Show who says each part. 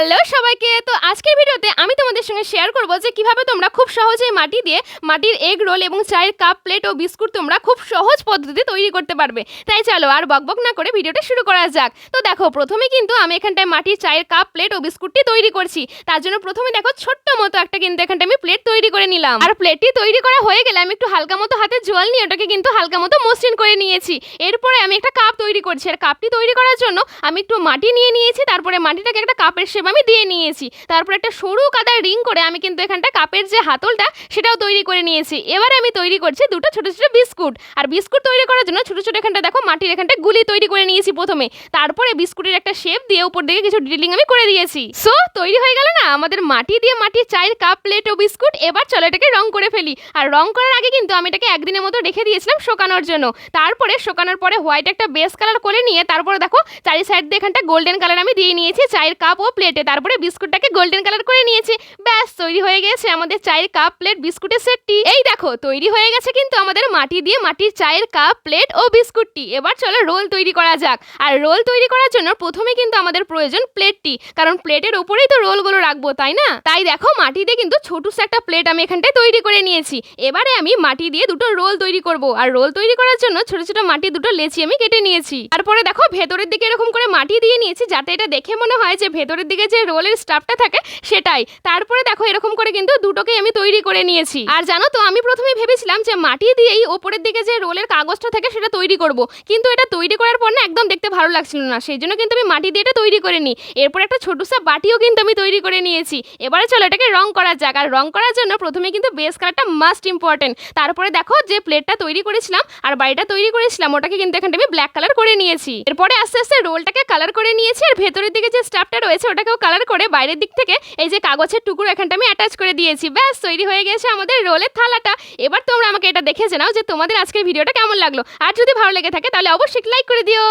Speaker 1: Hello সবাইকে। তো আজকের ভিডিওতে আমি তোমাদের সঙ্গে শেয়ার করব যে কিভাবে তোমরা খুব সহজেই মাটি দিয়ে মাটির এগ রোল এবং চায়ের কাপ, প্লেট ও বিস্কুট তোমরা খুব সহজ পদ্ধতিতে তৈরি করতে পারবে। তাই চলো আর বকবক না করে ভিডিওটা শুরু করা যাক। তো দেখো, প্রথমে কিন্তু আমি এখানটায় মাটির চায়ের কাপ, প্লেট ও বিস্কুটটি তৈরি করছি। তার জন্য প্রথমে দেখো ছোট্ট মতো একটা কিন্তু এখানটা আমি প্লেট তৈরি করে নিলাম। আর প্লেটটি তৈরি করা হয়ে গেলে আমি একটু হালকা মতো হাতে জল নিয়ে ওটাকে কিন্তু হালকা মতো মসৃণ করে নিয়েছি। এরপরে আমি একটা কাপ তৈরি করছি। আর কাপটি তৈরি করার জন্য আমি একটু মাটি নিয়ে নিয়েছি। তারপরে মাটিটাকে একটা কাপের শেপ আমি দিয়ে নিয়েছি। তারপর একটা সরু কাদার রিং করে আমি কিন্তু এখানটা কাপের যে হাতলটা সেটাও তৈরি করে নিয়েছি। এবারে আমি তৈরি করছি দুটো ছোট ছোট বিস্কুট। আর বিস্কুট তৈরি করার জন্য ছোট ছোট এখানটা দেখো মাটির এখানটা গুলি তৈরি করে নিয়েছি প্রথমে। তারপরে বিস্কুটের একটা শেপ দিয়ে উপর দিকে কিছু ডিটেলিং আমি করে দিয়েছি। সো তৈরি হয়ে গেল না আমাদের মাটি দিয়ে মাটির চায়ের কাপ, প্লেট ও বিস্কুট। এবার চলো এটাকে রং করে ফেলি। আর রং করার আগে কিন্তু আমি এটাকে একদিনের মতো রেখে দিয়েছিলাম শোকানোর জন্য। তারপরে শোকানোর পরে হোয়াইট একটা বেস কালার করে নিয়ে তারপরে দেখো চারি সাইড দিয়ে এখানটা গোল্ডেন কালার আমি দিয়ে নিয়েছি চায়ের কাপ ও প্লেটে। তারপরে বিস্কুটটাকে গোল্ডেন কালার করে নিয়েছি। ব্যাস তৈরি হয়ে গেছে আমাদের চায়ের কাপ, প্লেট, বিস্কুটের সেটটি। এই দেখো তৈরি হয়ে গেছে কিন্তু আমাদের মাটি দিয়ে মাটির চায়ের কাপ, প্লেট ও বিস্কুটটি। এবার চলো রোল তৈরি করা যাক। আর রোল তৈরি করার জন্য প্রথমে কিন্তু আমাদের প্রয়োজন প্লেটটি, কারণ প্লেটের উপরেই তো রোলগুলো রাখবো, তাই না? তাই দেখো মাটি দিয়ে কিন্তু ছোট একটা প্লেট আমি এখানটায় তৈরি করে নিয়েছি। এবারে আমি মাটি দিয়ে দুটো রোল তৈরি করব। আর রোল তৈরি করার জন্য ছোট ছোট মাটির দুটো লেচি আমি কেটে নিয়েছি। তারপরে দেখো ভেতরের দিকে এরকম করে মাটি দিয়ে নিয়েছি যাতে এটা দেখে মনে হয় যে ভেতরের দিকে যে রোলের স্টাফটা থাকে সেটাই। তারপরে দেখো এরকম করে কিন্তু দুটোকেই আমি তৈরি করে নিয়েছি। আর জানো তো আমি প্রথমে ভেবেছিলাম যে মাটি দিয়েই ওপরের দিকে যে রোলের কাগজটা থাকে সেটা তৈরি করব, কিন্তু এটা তৈরি করার পর না একদম দেখতে ভালো লাগছিল না। সেই জন্য কিন্তু আমি মাটি দিয়ে এটা তৈরি করে নিই। এরপর একটা ছোট সা বাটিও কিন্তু আমি তৈরি করে নিয়েছি। এবারে চলো এটাকে রং করা যাক। আর রং করার জন্য প্রথমে কিন্তু বেস কালারটা মাস্ট ইম্পর্টেন্ট। তারপরে দেখো যে প্লেটটা তৈরি করেছিলাম আর বাড়িটা তৈরি করেছিলাম ওটাকে কিন্তু এখানটা আমি ব্ল্যাক কালার করে নিয়েছি। এরপরে আস্তে আস্তে রোলটাকে কালার করে নিয়েছি। আর ভেতরের দিকে যে স্টাফটা রয়েছে ওটাকেও কালার করে বাইরের দিক থেকে এই যে কাগজের টুকরো এখানটা আমি অ্যাটাচ করে দিয়েছি। ব্যাস তৈরি হয়ে গেছে আমাদের রোলের থালাটা। এবার তোমরা আমাকে এটা দেখে জানাও যে তোমাদের আজকের ভিডিওটা কেমন লাগলো। আর যদি ভালো লেগে থাকে তাহলে অবশ্যই লাইক করে দিও।